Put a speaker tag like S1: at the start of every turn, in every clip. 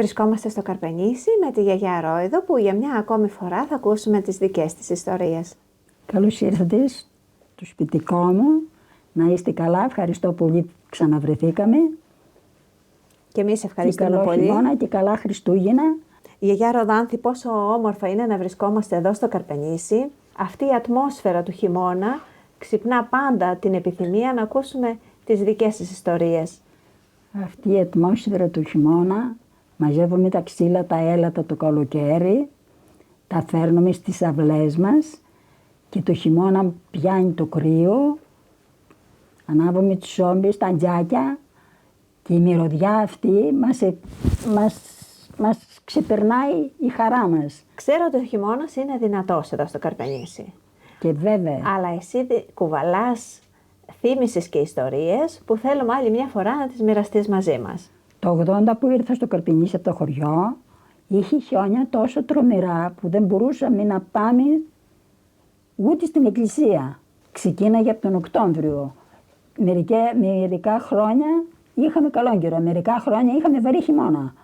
S1: Βρισκόμαστε στο Καρπενήσι με τη γιαγιά Ρόιδο, που για μια ακόμη φορά θα ακούσουμε τις δικές της ιστορίες.
S2: Καλώς ήρθατε στο σπιτικό μου. Να είστε καλά. Ευχαριστώ πολύ που ξαναβρεθήκαμε.
S1: Και εμείς ευχαριστούμε
S2: και καλό
S1: πολύ.
S2: Χειμώνα και καλά Χριστούγεννα.
S1: Η γιαγιά Ροδάνθη, πόσο όμορφα είναι να βρισκόμαστε εδώ στο Καρπενήσι. Αυτή η ατμόσφαιρα του χειμώνα ξυπνά πάντα την επιθυμία να ακούσουμε τις δικές της ιστορίες.
S2: Αυτή η ατμόσφαιρα του χειμώνα, μαζεύουμε τα ξύλα, τα έλατα το καλοκαίρι, τα φέρνουμε στις αυλές μας και το χειμώνα πιάνει το κρύο, ανάβουμε τις σόμπες, τα τζάκια και η μυρωδιά αυτή μας ξεπερνάει η χαρά μας.
S1: Ξέρω ότι ο χειμώνας είναι δυνατός εδώ στο Καρπενήσι.
S2: Και βέβαια.
S1: Αλλά εσύ κουβαλάς θύμησες και ιστορίες που θέλουμε άλλη μια φορά να τις μοιραστείς μαζί μας.
S2: Το 80 που ήρθα στο Καρπενήσι από το χωριό, είχε χιόνια τόσο τρομερά που δεν μπορούσαμε να πάμε ούτε στην εκκλησία. Ξεκίναγε από τον Οκτώβριο. Μερικά χρόνια είχαμε καλό καιρό, μερικά χρόνια είχαμε βαρύ χειμώνα.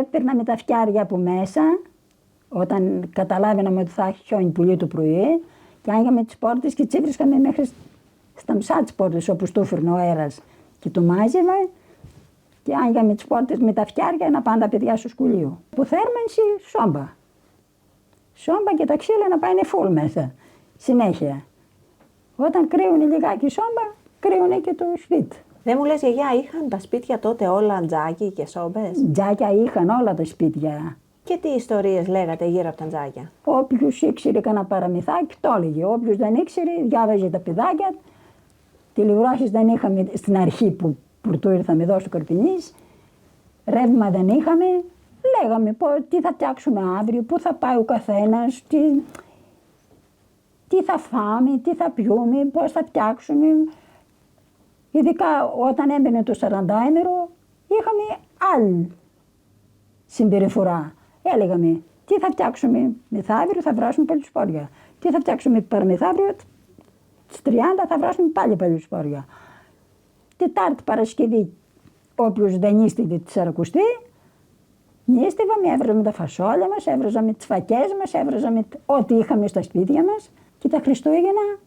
S2: Έπαιρναμε τα φτιάρια από μέσα, όταν καταλάβαιναμε ότι θα έχει χιόνι πολύ το πρωί, και άνοιγαμε τις πόρτες και τσίβρισκαμε μέχρι στα μισά τις πόρτες όπου το έφερνε ο αέρας. Και το μάζευα και άνοιγαμε τις πόρτες με τα φτιάρια να πάνε τα παιδιά στο σχολείο. Που θέρμανση σόμπα. Σόμπα και τα ξύλα να πάνε φουλ μέσα. Συνέχεια. Όταν κρύουνε λιγάκι σόμπα, κρύουνε και το σπίτι.
S1: Δεν μου λες, γιαγιά, είχαν τα σπίτια τότε όλα τζάκι και σόμπες?
S2: Τζάκια είχαν όλα τα σπίτια.
S1: Και τι ιστορίες λέγατε γύρω από τα τζάκια?
S2: Όποιος ήξερε κανένα παραμυθάκι, το έλεγε. Όποιος δεν ήξερε, διάβαζε τα παιδάκια. Τηλεοράσεις δεν είχαμε στην αρχή που πρωτού ήρθαμε εδώ στο Καρπενήσι. Ρεύμα δεν είχαμε. Λέγαμε τι θα φτιάξουμε αύριο, πού θα πάει ο καθένας, τι θα φάμε, τι θα πιούμε, πώς θα φτιάξουμε. Ειδικά όταν έμπαινε το 40ημερο, είχαμε άλλη συμπεριφορά. Έλεγαμε τι θα φτιάξουμε μεθαύριο, θα βράσουμε παλιοσπόρια. Τι θα φτιάξουμε παραμεθαύριο, στις 30 θα βράσουμε πάλι παλιοσπόρια. Τετάρτη Παρασκευή, όποιος δεν νίστηκε τη Σαρακοστή, νίστευαμε, έβραζαμε τα φασόλια μας, έβραζαμε τις φακές μας, έβραζαμε ό,τι είχαμε στα σπίτια μας. Και τα Χριστούγεννα,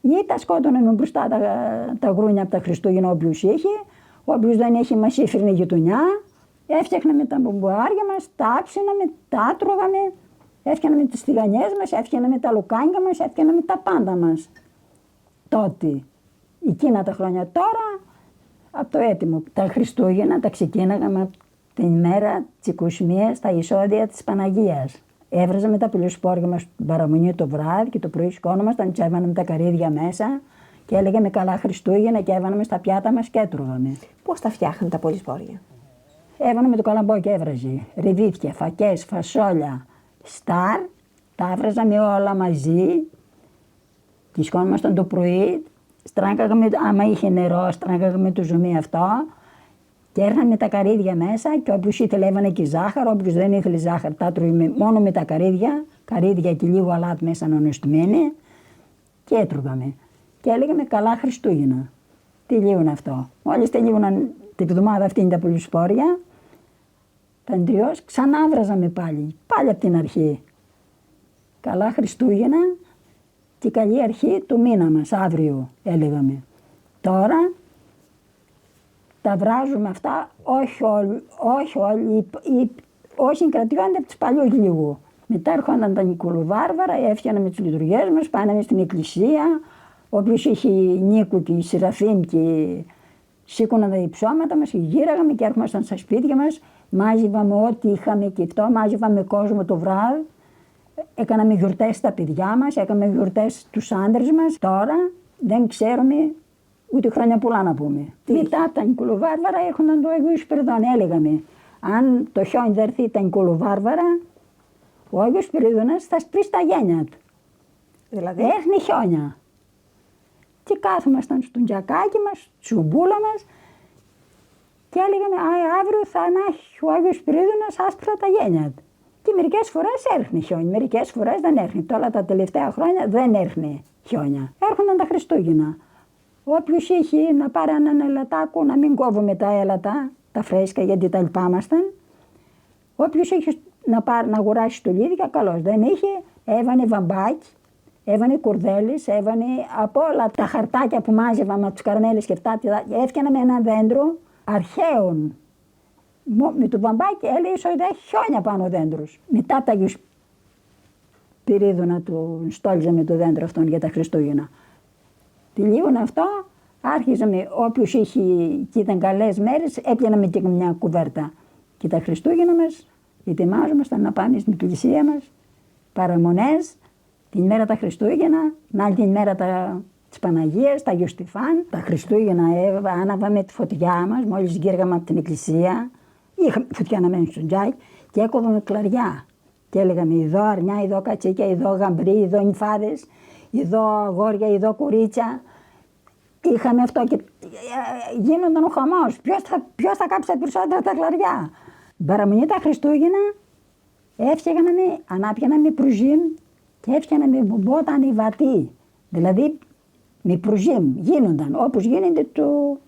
S2: ή τα σκότωναμε μπροστά τα γρούνια από τα Χριστούγεννα όποιος είχε, όποιος δεν είχε μας έφερνε γειτονιά. Έφτιαχναμε τα μπομπουάρια μας, τα άψιναμε, τα τρώγαμε, έφτιαναμε τις τηγανιές μας, έφτιαναμε τα λουκάνια μας, έφτιαναμε τα πάντα μας. Τότε, εκείνα τα χρόνια. Τώρα, από το έτοιμο, τα Χριστούγεννα τα ξεκίναγαμε την ημέρα της 21 στα εισόδια της Παναγίας. Έβραζαμε τα πελιοσπόρια μας στην παραμονή το βράδυ και το πρωί σκόνομασταν, έβαναμε τα καρύδια μέσα και έλεγαμε καλά Χριστούγεννα και έβαναμε στα πιάτα μας και έτρωγαμε.
S1: Πώς τα φτιάχνουν τα πελιοσπόρια?
S2: Έβαναμε το καλαμπό και έβραζε ρεβίτια, φακές, φασόλια, στάρ, τα έβραζαμε όλα μαζί. Και σκόνομασταν το πρωί, στράγκαγαμε, άμα είχε νερό, στράγκαγαμε το ζουμί αυτό. Και έρχανε τα καρύδια μέσα και όποιος ήθελε έβανε και ζάχαρο, όποιος δεν ήθελε ζάχαρο τα τρώγαμε μόνο με τα καρύδια και λίγο αλάτι μέσα νοστιμένη και έτρωγαμε. Και έλεγαμε καλά Χριστούγεννα. Τελείωνε αυτό. Μόλις τελείωναν την εβδομάδα αυτή τα πελιοσπόρια, παντριώς ξανά βράζαμε πάλι από την αρχή. Καλά Χριστούγεννα και καλή αρχή του μήνα μας, αύριο έλεγαμε. Τώρα τα βράζουμε αυτά, όχι όλοι, όσοι κρατιόνται από τις παλιούς λίγο. Μετά έρχονταν τα Νικολοβάρβαρα, έφτιαναμε τις λειτουργίες μας, πάναμε στην εκκλησία. Όποιος είχε Νίκου και Σεραφείμ και σήκωναν τα υψώματα μας και γύραγαμε και έρχομασταν στα σπίτια μας. Μάζευαμε ό,τι είχαμε και αυτό, μάζευαμε κόσμο το βράδυ. Έκαναμε γιορτές στα παιδιά μας, έκαναμε γιορτές στους άντρες μας. Τώρα δεν ξέρουμε ούτε χρόνια πολλά να πούμε. Μετά τα Νικολοβάρβαρα έρχονταν το Άγιο Σπυρίδων. Έλεγαμε, αν το χιόνι δεν έρθει τα Νικολοβάρβαρα, ο Άγιος Σπυρίδωνας θα σπρίσει τα γένια του.
S1: Δηλαδή?
S2: Έρχνει χιόνια. Και κάθομασταν στον τζακάκι μας, τσουμπούλα μας και έλεγαμε, αύριο θα έχει ο Άγιος Σπυρίδωνας άσπρα τα γένια του. Και μερικές φορές έρχνει χιόνι, μερικές φορές δεν έρχνει. Τώρα τα τελευταία χρόνια δεν έρχνει χιόνια. Έρχονταν τα Χριστούγεννα. Όποιος είχε να πάρει έναν ελατάκο, να μην κόβουμε τα έλατα, τα φρέσκα γιατί τα λυπάμασταν. Όποιος είχε να αγοράσει στολίδια, καλώς. Δεν είχε, έβανε βαμπάκι, έβανε κουρδέλες, έβανε από όλα τα χαρτάκια που μάζευα με τους καραμέλες και αυτά. Έφτιανα με ένα δέντρο αρχαίων. Με το βαμπάκι έλεγε ότι έχει χιόνια πάνω ο δέντρος. Μετά τα Αγίου Πυρίδου να του στόλιζα με το δέντρο αυτόν για τα Χριστούγεννα. Τελείωνε αυτό, άρχιζαμε όποιος είχε και ήταν καλές μέρες, έπιαναμε και μια κουβέρτα. Και τα Χριστούγεννα μας ετοιμάζομασταν να πάμε στην εκκλησία μας, παραμονές, την μέρα τα Χριστούγεννα, την άλλη την μέρα της Παναγίας, τα Αγίου Στιφάν. Τα Χριστούγεννα άναβαμε τη φωτιά μας, μόλις γύργαμε από την εκκλησία, είχαμε φωτιά να μένει στο τζάκι και έκοβαμε κλαριά. Και έλεγαμε εδώ αρνιά, εδώ κατσίκια, εδώ γαμπρί, εδώ νυφάδες, εδώ αγόρια, εδώ κορίτσια. Είχαμε αυτό και γίνονταν ο χαμός. Ποιος θα κάψει περισσότερα τα κλαριά. Παραμονή τα Χριστούγεννα έφτιαγαμε, ανάπιαναμε προυζίμ και έφτιαναμε μπομπότα ανιβατή. Δηλαδή με προυζίμ γίνονταν όπως γίνεται του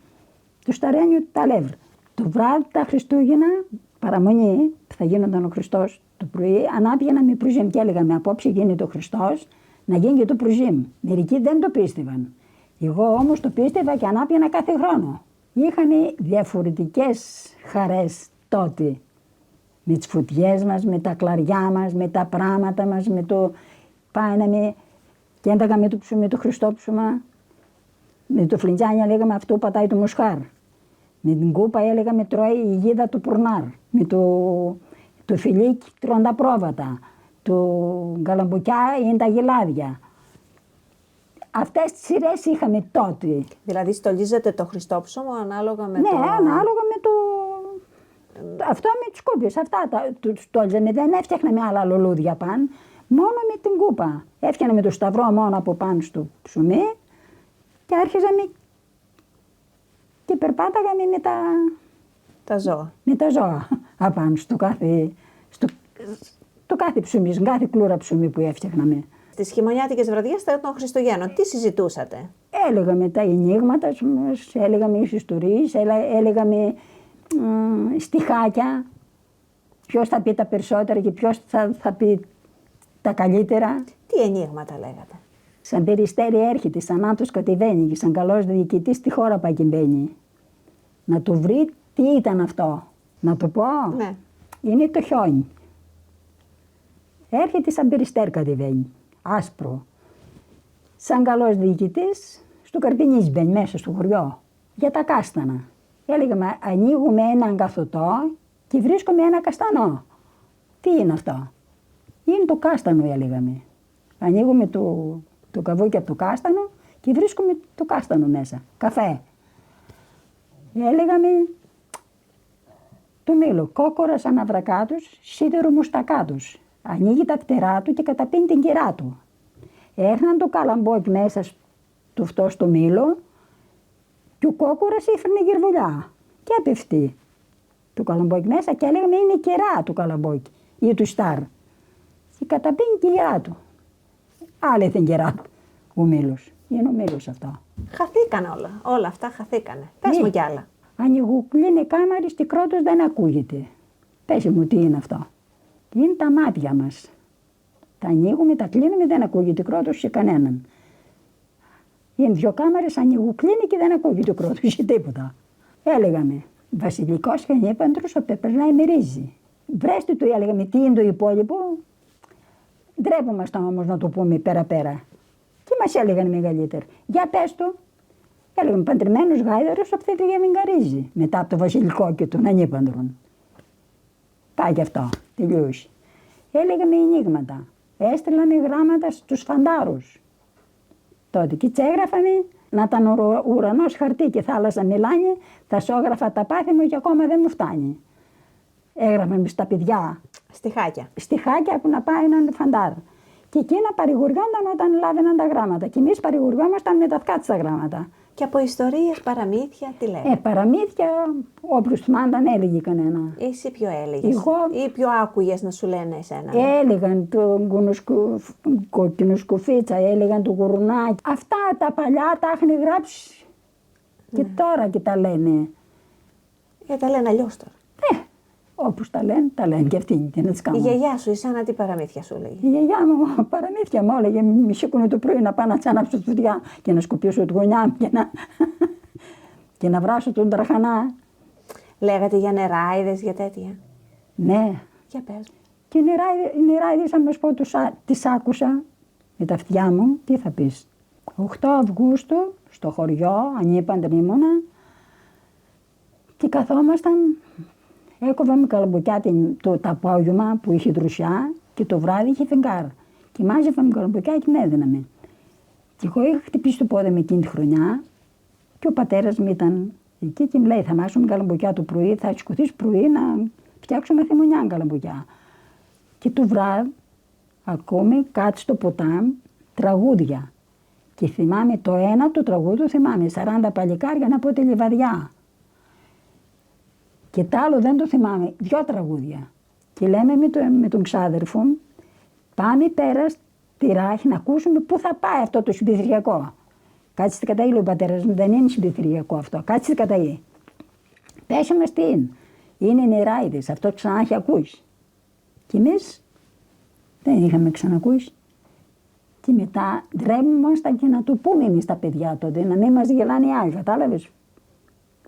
S2: σταρένιου τα λεύρ. Το βράδυ τα Χριστούγεννα, παραμονή που θα γίνονταν ο Χριστός το πρωί, ανάπιαναμε προυζίμ και έλεγαμε απόψε γίνεται ο Χριστός, να γίνει και το προυζίμ. Μερικοί δεν το πίστευαν. Εγώ όμως το πίστευα και ανάπιανα κάθε χρόνο. Είχαμε διαφορετικές χαρές τότε. Με τις φωτιές μας, με τα κλαριά μας, με τα πράματα μας, με το πάναμε και ένταγαμε το ψωμί, το Χριστόψωμα. Με το φλιτζάνι λέγαμε αυτό πατάει το μοσχάρ. Με την κούπα έλεγαμε τρώει η γίδα του πουρνάρ. Με το φιλίκι τρώνε τα πρόβατα. Το γκαλαμποκιά είναι τα γελάδια. Αυτές τις σειρές είχαμε τότε.
S1: Δηλαδή στολίζετε το Χριστόψωμο ανάλογα με
S2: ναι,
S1: το...
S2: ανάλογα με το... Αυτό με τις κούπες, αυτά τους στόλιζαμε. Δεν έφτιαχναμε άλλα λουλούδια πάνω, μόνο με την κούπα. Έφτιαχναμε το σταυρό μόνο από πάνω στο ψωμί και άρχιζαμε και περπάταγαμε με
S1: τα ζώα.
S2: Με τα ζώα απάνω στο κάθε ψωμί, στην κάθε κλούρα ψωμί που έφτιαχναμε.
S1: Στις χειμωνιάτικες βραδιές των Χριστουγέννων, τι συζητούσατε?
S2: Έλεγαμε τα ενίγματα μας, έλεγαμε ιστορίες, έλεγαμε στιχάκια. Ποιος θα πει τα περισσότερα και ποιος θα πει τα καλύτερα.
S1: Τι ενίγματα λέγατε?
S2: Σαν περιστέρι έρχεται, σαν άντρος κατεβαίνει και σαν καλός διοικητής στη χώρα πάει και μπαίνει. Να το βρει τι ήταν αυτό. Να το πω.
S1: Ναι.
S2: Είναι το χιόνι. Έρχεται σαν περιστέρι κατεβαίνει. Άσπρο. Σαν καλός διοικητής, στο Καρπινής μπαίνει μέσα στο χωριό. Για τα κάστανα. Έλεγαμε, ανοίγουμε έναν καθωτό και βρίσκουμε ένα καστανό. Τι είναι αυτό? Είναι το κάστανο, έλεγαμε. Ανοίγουμε το καβούκι από το κάστανο και βρίσκουμε το κάστανο μέσα. Καφέ. Έλεγαμε το μήλο. Κόκορας αναβρακάτους, σίδερο μουστακάτους. Ανοίγει τα φτερά του και καταπίνει την κυρά του. Έρναν το καλαμπόκι μέσα στο μήλο και ο κόκορας έφερνε γερβουλιά και έπεφτει το καλαμπόκι μέσα και έλεγαμε είναι η κερά του καλαμπόκι ή του στάρ. Και καταπίνει την κερά του. Άλλη την κερά του ο μήλος. Είναι ο μήλος αυτό.
S1: Χαθήκανε όλα αυτά χαθήκανε. Πες μου κι άλλα.
S2: Ανοιγουκλίνε κάμαρη στη Κρότος δεν ακούγεται. Πες μου τι είναι αυτό. Είναι τα μάτια μας. Τα ανοίγουμε, τα κλείνουμε, δεν ακούγεται Κρότος σε κανέναν. Είναι δυο κάμαρες, ανοιγουκλίνει και δεν ακούγεται Κρότος σε τίποτα. Έλεγαμε, βασιλικός χανίπαντρος ο πεπερνάει μυρίζει. Βρέστε του, έλεγαμε, τι είναι το υπόλοιπο. Ντρέπομασταν όμως να το πούμε πέρα-πέρα. Τι μας έλεγαν μεγαλύτεροι. Για πες το. Έλεγαμε παντρεμένος γάιδαρος από θέτη για μιγκαρίζει. Μετά από το βασιλικό και τον ανήπαντρον. Πάει και αυτό. Τελείωσε. Έλεγαμε ενίγματα. Έστειλαμε γράμματα στους φαντάρους. Τότε και τσέγραφαμε να ήταν ο ουρανός χαρτί και θάλασσα μιλάνε, θα σόγραφα τα πάθη μου και ακόμα δεν μου φτάνει. Έγραφαμε στα παιδιά.
S1: Στιχάκια.
S2: Στιχάκια που να πάει έναν φαντάρ. Και εκείνα παρηγοριόνταν όταν λάβαιναν τα γράμματα. Και εμείς παρηγοριόμασταν με τα δικά της τα γράμματα.
S1: Και από ιστορίες, παραμύθια, τι λέγανε?
S2: Παραμύθια, όποιος θυμάταν έλεγε κανένα.
S1: Εσύ ποιο έλεγες?
S2: Εγώ...
S1: Ή ποιο άκουγες να σου λένε εσένα?
S2: Έλεγαν τον κοκκινοσκουφίτσα, έλεγαν το γουρνάκι. Αυτά τα παλιά τα έχουν γράψει. Και τώρα και τα λένε.
S1: Τα λένε αλλιώς τώρα.
S2: Όπως τα λένε και αυτοί. Τι να τις
S1: Η
S2: κάνουν.
S1: γιαγιά σου, εσένα τι παραμύθια σου λέει?
S2: Η γιαγιά μου παραμύθια μου έλεγε, μη σήκωνε το πρωί να πάω να τσάναψω τη φωτιά και να σκουπίσω τη γωνιά μου και να βράσω τον τραχανά.
S1: Λέγατε για νεράιδες, για τέτοια?
S2: Ναι.
S1: Για πες μου.
S2: Και οι νεράιδες, αν σου πω, τις άκουσα με τα αυτιά μου, τι θα πεις. 8 Αυγούστου στο χωριό, ανήπαντρη ήμουνα, και καθόμασταν, έκοβαμε καλαμποκιά το απόγευμα που είχε δρουσιά και το βράδυ είχε φεγγάρ. Και μάζευαμε καλαμποκιά και την έδιναμε. Και εγώ είχα χτυπήσει το πόδι με εκείνη τη χρονιά και ο πατέρας μου ήταν εκεί και μου λέει: θα μάσουμε καλαμποκιά το πρωί, θα σηκωθείς πρωί να φτιάξουμε θεμονιά καλαμποκιά. Και το βράδυ ακόμη κάτι στο ποτάμι τραγούδια. Και θυμάμαι το ένα το τραγούδι, θυμάμαι 40 παλικάρια να πω τη λιβαδιά. Και τ' άλλο δεν το θυμάμαι, 2 τραγούδια. Και λέμε με τον ξάδερφο, πάμε πέρα στη Ράχη να ακούσουμε πού θα πάει αυτό το συμπιθριακό. Κάτσε στην Καταή, λέει ο πατέρας μου, δεν είναι συμπιθριακό αυτό. Κάτσε στην Καταή. Πέσε μας τι είναι. Είναι νεράιδες, αυτό ξανά έχει ακούσει. Και εμείς δεν είχαμε ξανακούσει. Και μετά ντρέπομασταν και να το πούμε εμείς τα παιδιά τότε, να μην μας γελάνε οι άλλοι, κατάλαβες.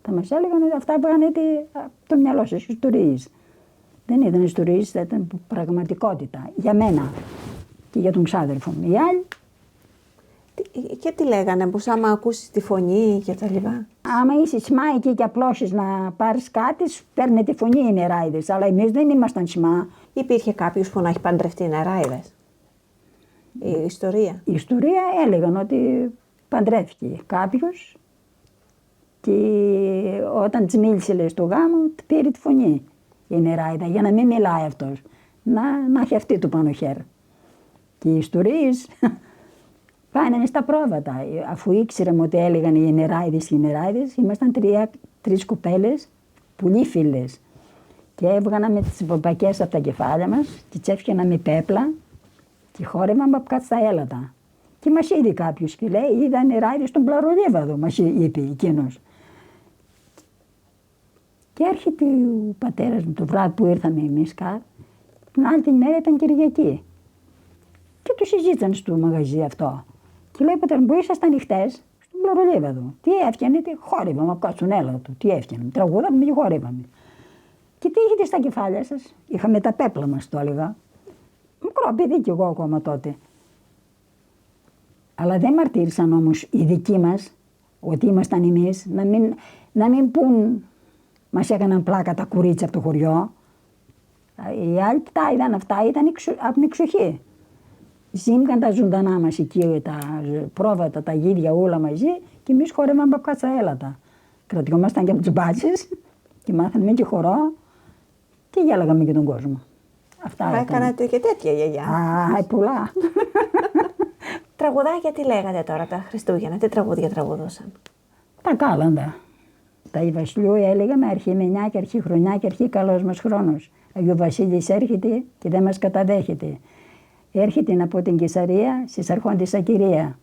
S2: Θα μας έλεγαν ότι αυτά πάνε το μυαλό σας, ιστορίες. Δεν ήταν ιστορίες, ήταν πραγματικότητα. Για μένα και για τον ξάδερφο μου. Οι άλλοι.
S1: Και τι λέγανε, πως άμα ακούσεις τη φωνή και τα λοιπά?
S2: Άμα είσαι σμά εκεί και απλώσεις να πάρεις κάτι, σου παίρνει τη φωνή οι νεράιδες. Αλλά εμείς δεν ήμασταν σμά.
S1: Υπήρχε κάποιος που να έχει παντρευτεί νεράιδες? Η ιστορία.
S2: Η ιστορία έλεγαν ότι παντρεύτηκε κάποιος και όταν της μίλησε, λέει, στο γάμο, πήρε τη φωνή η νεράιδα για να μην μιλάει αυτός. Να έχει αυτή του πάνω χέρι. Και οι ιστορίες πάνε στα πρόβατα. Αφού ήξεραμε ότι έλεγαν οι νεράιδες, ήμασταν 3 κοπέλες, πολύ φίλες. Και έβγαναμε τις βαμπακές από τα κεφάλια μας και τις έφτιαναμε πέπλα και χόρευαμε από κάτω στα έλατα. Και μας είδε κάποιος και λέει: είδα νεράιδες στον Πλαρολίβαδο, μας είπε εκείνος. Και έρχεται ο πατέρας μου το βράδυ που ήρθαμε εμείς κάτω, την άλλη την μέρα ήταν Κυριακή. Και του συζήτησαν στο μαγαζί αυτό. Και λέει: πατέρα μου, ήσασταν νυχτές στον Πλαρολίβαδο. Τι έφτιανε, χόρευαμε από κάτω στον έλατο. Τι έφτιανε, τραγούδαμε και χόρευαμε. Και τι έχετε στα κεφάλια σας? Είχαμε τα πέπλα μας, το έλεγα. Μικρό παιδί κι εγώ ακόμα τότε. Αλλά δεν μαρτύρησαν όμως οι δικοί μας ότι ήμασταν εμείς, να μην πούν μας έκαναν πλάκα τα κουρίτσια από το χωριό. Οι άλλοι τα είδαν αυτά, ήταν από την εξοχή. Ζήμκαν τα ζωντανά μας εκεί, τα πρόβατα, τα γίδια όλα μαζί και εμείς χόρευαμε από κάτω στα έλατα. Κρατιόμασταν και από τις μπάτσες και μάθαμε και χορό και γέλαγαμε και τον κόσμο. Αυτά ήταν.
S1: Έκανατε και τέτοια γιαγιά.
S2: Πολλά.
S1: Τραγουδάκια τι λέγατε τώρα τα Χριστούγεννα, τι τραγούδια τραγουδούσαν?
S2: Τα κάλαντα. Τα η Βασιλιού έλεγαμε αρχή μενιά και αρχή χρονιά και αρχή καλός μας χρόνος. Αγίου Βασίλης έρχεται και δεν μας καταδέχεται. Έρχεται από την Κεσαρία στις αρχόντισσα Ακυρία.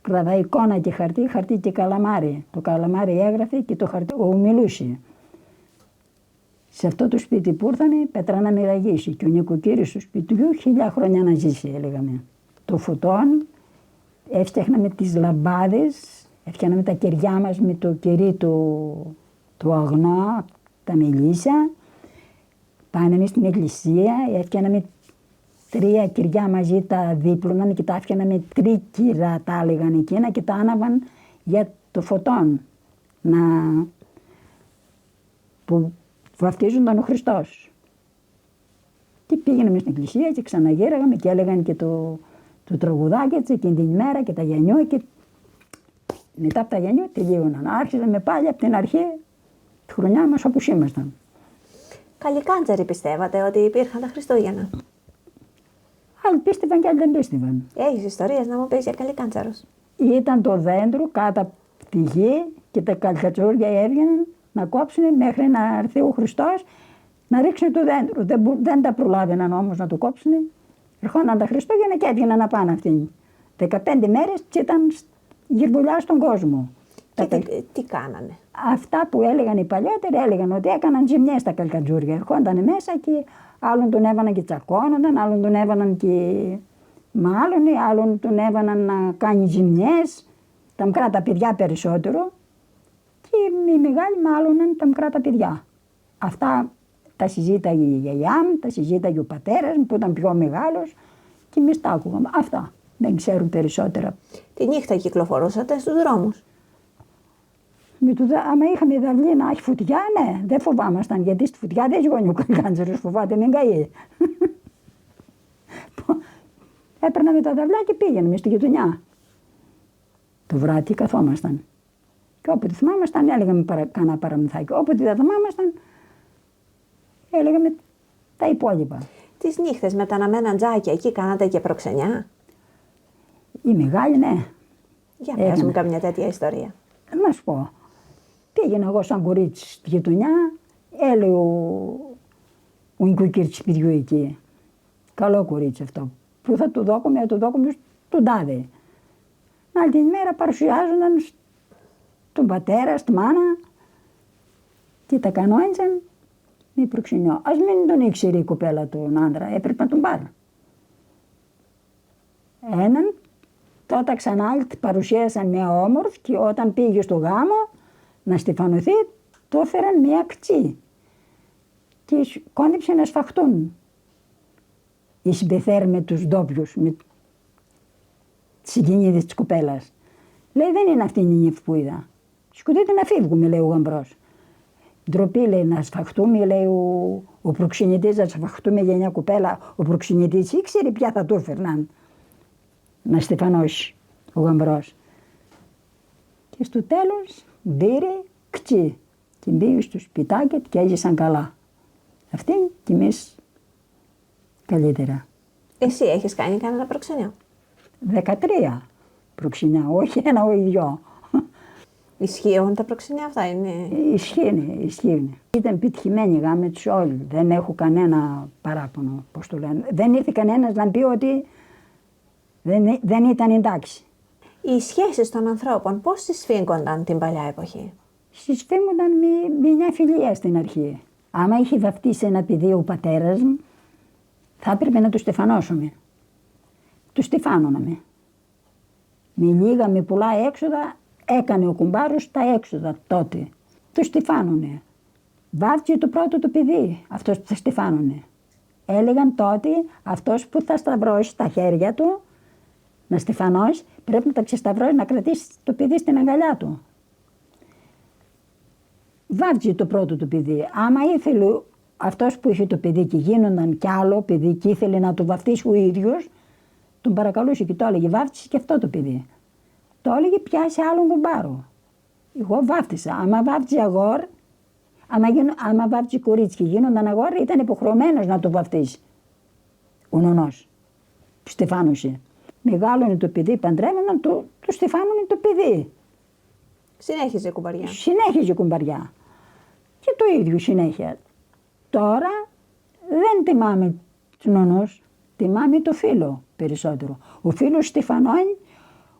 S2: Κραδά εικόνα και χαρτί, χαρτί και καλαμάρι. Το καλαμάρι έγραφε και το χαρτί μιλούσε. Σε αυτό το σπίτι που ήρθαμε, πέτρα να μοιραγήσει και ο νοικοκύρης του σπιτιού 1000 χρόνια να ζήσει, έλεγαμε. Το φωτόν, έφτιαχναμε τις λαμπάδες, έφτιαχναμε τα κεριά μας με το κερί του αγνό, τα μελίσσα. Πάναμε στην εκκλησία, έφτιαχναμε 3 κεριά μαζί, τα δίπλωναν και τα έφτιαναμε τρίκυρα, τα έλεγαν εκείνα και τα άναβαν για το φωτόν. Που βαφτίζονταν ο Χριστός. Και πήγαιναμε στην εκκλησία και ξαναγύραγαμε και έλεγαν και το τραγουδάκι έτσι εκείνη την ημέρα και τα γενιού και μετά από τα γενιού τελείωναν. Άρχισαμε πάλι από την αρχή τη χρονιά μας όπως ήμασταν.
S1: Καλικάντζαροι πιστεύατε ότι υπήρχαν τα Χριστούγεννα?
S2: Άλλοι πίστευαν και άλλοι δεν πίστευαν.
S1: Έχεις ιστορίες να μου πεις για καλικάντσαρους?
S2: Ήταν το δέντρο κάτω από τη γη και τα καλκατσούρια έβγαιναν να κόψουν μέχρι να έρθει ο Χριστός να ρίξουν το δέντρο. Δεν τα προλάβαιναν όμως να το κόψουν. Ερχόνταν τα Χριστούγεννα και έβγαιναν να πάνε αυτοί. 15 μέρες και ήταν γυρβουλιά στον κόσμο.
S1: Και τι κάνανε?
S2: αυτά που έλεγαν οι παλιότεροι, έλεγαν ότι έκαναν ζημιές στα καλκατζούρια. Ερχόνταν μέσα και άλλον τον έβαναν και τσακώνονταν, άλλον τον έβαναν και μάλλον, άλλον τον έβαναν να κάνει ζημιές. Τα μικρά τα παιδιά περισσότερο και οι μεγάλοι μάλλον τα μικρά τα παιδιά. Αυτά τα συζήταγε η γιαγιά μου, τα συζήταγε ο πατέρας μου που ήταν πιο μεγάλος και εμείς τα άκουγαμε. Αυτά. Δεν ξέρουν περισσότερα.
S1: Τη νύχτα κυκλοφορούσατε στους δρόμους?
S2: Άμα είχαμε δαυλή να έχει φωτιά, ναι, δεν φοβάμασταν, γιατί στη φωτιά δεν ζυγώνει ο καλκάντζερος, φοβάται μην καεί. Έπαιρναμε τα δαυλά και πήγαιναμε στη γειτονιά. Το βράδυ καθόμασταν. Και όποτε θυμάμασταν έλεγαμε κανένα παραμυθάκι. Όποτε δεν θυμάμασταν έλεγαμε τα υπόλοιπα.
S1: Τις νύχτες με τα αναμένα τζάκια, εκεί κάνατε και προξενιά?
S2: Η μεγάλη, ναι.
S1: Για πες μου καμιά τέτοια ιστορία.
S2: Να σου πω. Πήγαινα εγώ σαν κορίτσι στη γειτονιά, έλεγε ο νοικοκύρης σπιτιού εκεί. Καλό κορίτσι αυτό. Που θα του δώκουμε, στον τάδε. Άλλη την ημέρα παρουσιάζονταν τον πατέρα, στη μάνα και τα κανόνισαν με προξενιό. Ας μην τον ήξερε η κοπέλα τον άντρα, έπρεπε να τον πάρει. Έναν, τότε ξανά παρουσίασαν μια όμορφη και όταν πήγε στο γάμο να στεφανωθεί, του έφεραν μια κτσί και κόντεψε να σφαχτούν οι συμπεθέρ με τους ντόπιους, με τις συγκινίδες της κοπέλας. Λέει, δεν είναι αυτή η νύφη που είδα. Σκοτείτε να φύγουμε, λέει ο γαμπρός. Ντροπή, λέει, να σφαχτούμε, λέει ο προξενητής, να σφαχτούμε για μια κοπέλα. Ο προξενητής ήξερε ποια θα του έφερναν να στεφανώσει ο γαμπρός. Και στο τέλος μπήρε κτσί και μπήκε στο σπιτάκι και έζησαν καλά. Αυτοί και εμείς καλύτερα.
S1: Εσύ έχεις κάνει κανένα προξενιό?
S2: 13 προξενιά, όχι ένα ο ίδιο.
S1: Ισχύουν τα προξενιά αυτά, είναι?
S2: Ισχύουν. Ήταν επιτυχημένοι οι γάμοι τους όλοι. Δεν έχω κανένα παράπονο, πώς το λένε. Δεν ήρθε κανένας να πει ότι δεν ήταν εντάξει.
S1: Οι σχέσεις των ανθρώπων πώς συσφίγγονταν την παλιά εποχή?
S2: Συσφίγγονταν με μια φιλία στην αρχή. Άμα είχε βαφτίσει ένα παιδί ο πατέρας μου, θα έπρεπε να το στεφανώσουμε. Το στεφάνωναμε. Με λίγα, με πολλά έξοδα, έκανε ο κουμπάρος τα έξοδα τότε. Το στεφάνουνε. Βάφτιε το πρώτο το παιδί, αυτός που θα στεφάνουνε. Έλεγαν τότε, αυτός που θα σταυρώσει τα χέρια του, να στεφανώσει, πρέπει να τα ξεσταυρώσει, να κρατήσει το παιδί στην αγκαλιά του. Βάφτιε το πρώτο το παιδί. Άμα ήθελε αυτός που είχε το παιδί και γίνονταν κι άλλο παιδί και ήθελε να το βαφτίσει ο ίδιος, τον παρακαλούσε και το έλεγε, βάφτισε και αυτό το παιδί. Το έλεγε, πιάσει άλλον κουμπάρο. Εγώ βάφτισα. Άμα βάφτισε αγόρ, άμα βάφτισε κορίτσι και γίνονταν αγόρ, ήταν υποχρεωμένος να το βαφτίσει. Ο νονός που στεφάνωσε. Μεγάλωνε το παιδί, παντρεύονταν, του στεφάνωνε το παιδί.
S1: Συνέχιζε κουμπαριά.
S2: Συνέχιζε κουμπαριά. Και το ίδιο συνέχεια. Τώρα δεν τιμάμε τους νονούς, τιμάμε το φίλο περισσότερο. Ο φίλος στεφανώνει,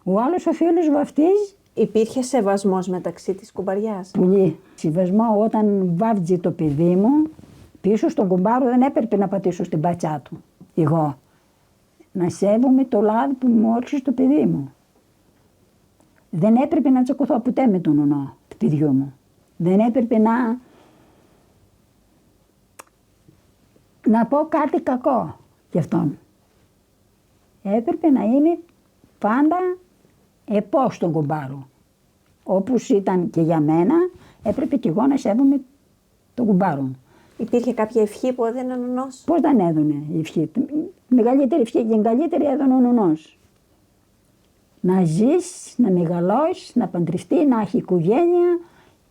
S2: ο άλλος ο φίλος βαφτίζει.
S1: Υπήρχε σεβασμός μεταξύ της κουμπαριάς?
S2: Πολύ. Σεβασμό όταν βάφτιζε το παιδί μου, πίσω στον κουμπάρο δεν έπρεπε να πατήσω στην πατσά του. Εγώ. Να σέβομαι το λάδι που μου όριξε στο παιδί μου. Δεν έπρεπε να τσακωθώ ποτέ με τον νονό του παιδιού μου. Δεν έπρεπε να πω κάτι κακό γι' αυτόν. Έπρεπε να είμαι πάντα επός στον κουμπάρο. Όπως ήταν και για μένα, έπρεπε και εγώ να σέβομαι τον κουμπάρο μου.
S1: Υπήρχε κάποια ευχή που έδινε ο νονός?
S2: Πώς δεν έδωνε η ευχή? Η μεγαλύτερη ευχή και η καλύτερη έδωνε ο νονός. Να ζεις, να μεγαλώσεις, να παντρευτεί, να έχει οικογένεια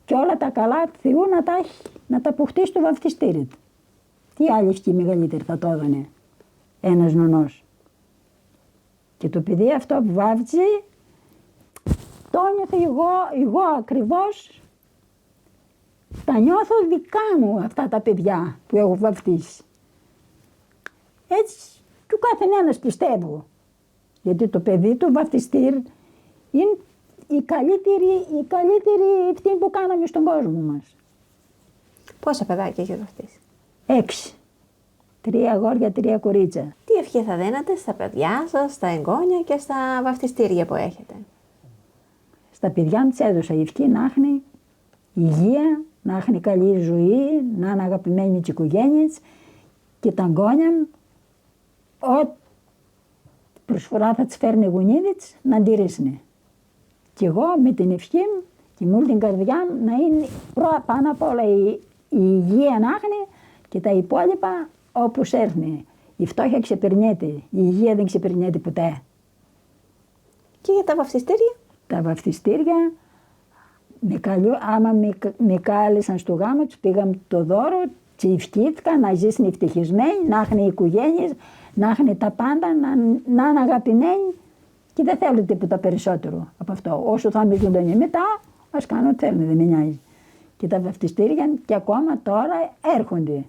S2: και όλα τα καλά του Θεού να τα αποκτήσει στο βαφτιστήρι του. Τι άλλη ευχή μεγαλύτερη θα το έδωνε ένας νονός? Και το παιδί αυτό που βάφτιζε, το νιώθω εγώ ακριβώς, τα νιώθω δικά μου αυτά τα παιδιά που έχω βαφτίσει. Έτσι και ο καθένας πιστεύω. Γιατί το παιδί του βαφτιστήρ είναι η καλύτερη αυτή που κάναμε στον κόσμο μας.
S1: Πόσα παιδάκια έχετε βαφτίσει?
S2: 6. 3 αγόρια, 3 κορίτσια.
S1: Τι ευχή θα δίνατε στα παιδιά σας, στα εγγόνια και στα βαφτιστήρια που έχετε?
S2: Στα παιδιά μου της έδωσα η ευχή να έχουν υγεία, να έχουν καλή ζωή, να είναι αγαπημένοι με τις οικογένειες και τα εγγόνια μου, ό,τι προσφορά θα τις φέρνει η γονίδι της, να αντιρρήσουν. Και εγώ με την ευχή μου και με όλη την καρδιά μου να είναι πάνω απ' όλα η υγεία να έχουν και τα υπόλοιπα όπως έρθουν. Η φτώχεια ξεπερνιέται, η υγεία δεν ξεπερνιέται ποτέ.
S1: Και για τα βαφτιστήρια?
S2: Τα βαφτιστήρια, άμα με κάλεσαν στο γάμο, τους πήγαμε το δώρο, και ευχήθηκα να ζήσουν ευτυχισμένοι, να έχουν οικογένειες, να έχουν τα πάντα, να είναι αγαπημένοι και δεν θέλω τίποτα περισσότερο από αυτό. Όσο θα είμαι ζωντανή μετά, ας κάνω ό,τι θέλουν, δεν με νοιάζει. Και τα βαφτιστήρια και ακόμα τώρα έρχονται.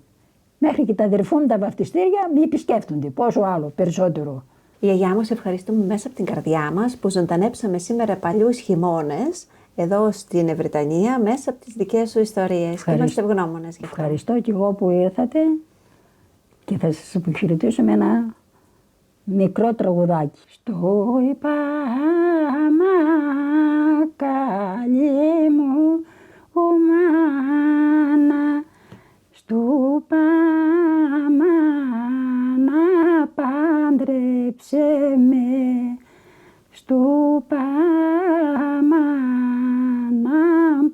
S2: Μέχρι και τα αδερφού μου τα βαφτιστήρια μη επισκέφτονται. Πόσο άλλο, περισσότερο.
S1: Η γιαγιά μου, σε ευχαριστούμε μέσα από την καρδιά μας που ζωντανέψαμε σήμερα παλιούς χειμώνες εδώ στην Ευρυτανία μέσα από τις δικές σου ιστορίες. Και είμαστε ευγνώμονες γι' αυτό.
S2: Ευχαριστώ και εγώ που ήρθατε και θα σας αποχαιρετήσω με ένα μικρό τραγουδάκι. Στο υπάμα καλή μου ουμάνα, στο πάμα να πάντρεψε με, στο πάμα να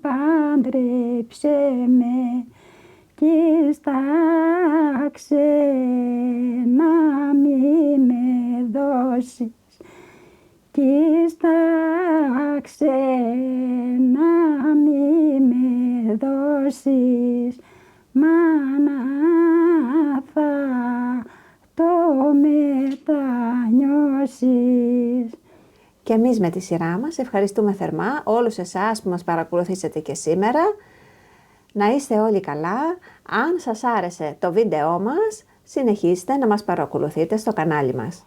S2: πάντρεψε με και στα ξένα μη με δώσεις, και στα ξένα μη με δώσεις, μάνα θα το μετανιώσεις.
S1: Και εμείς με τη σειρά μας ευχαριστούμε θερμά όλους εσάς που μας παρακολουθήσατε και σήμερα. Να είστε όλοι καλά. Αν σας άρεσε το βίντεό μας, συνεχίστε να μας παρακολουθείτε στο κανάλι μας.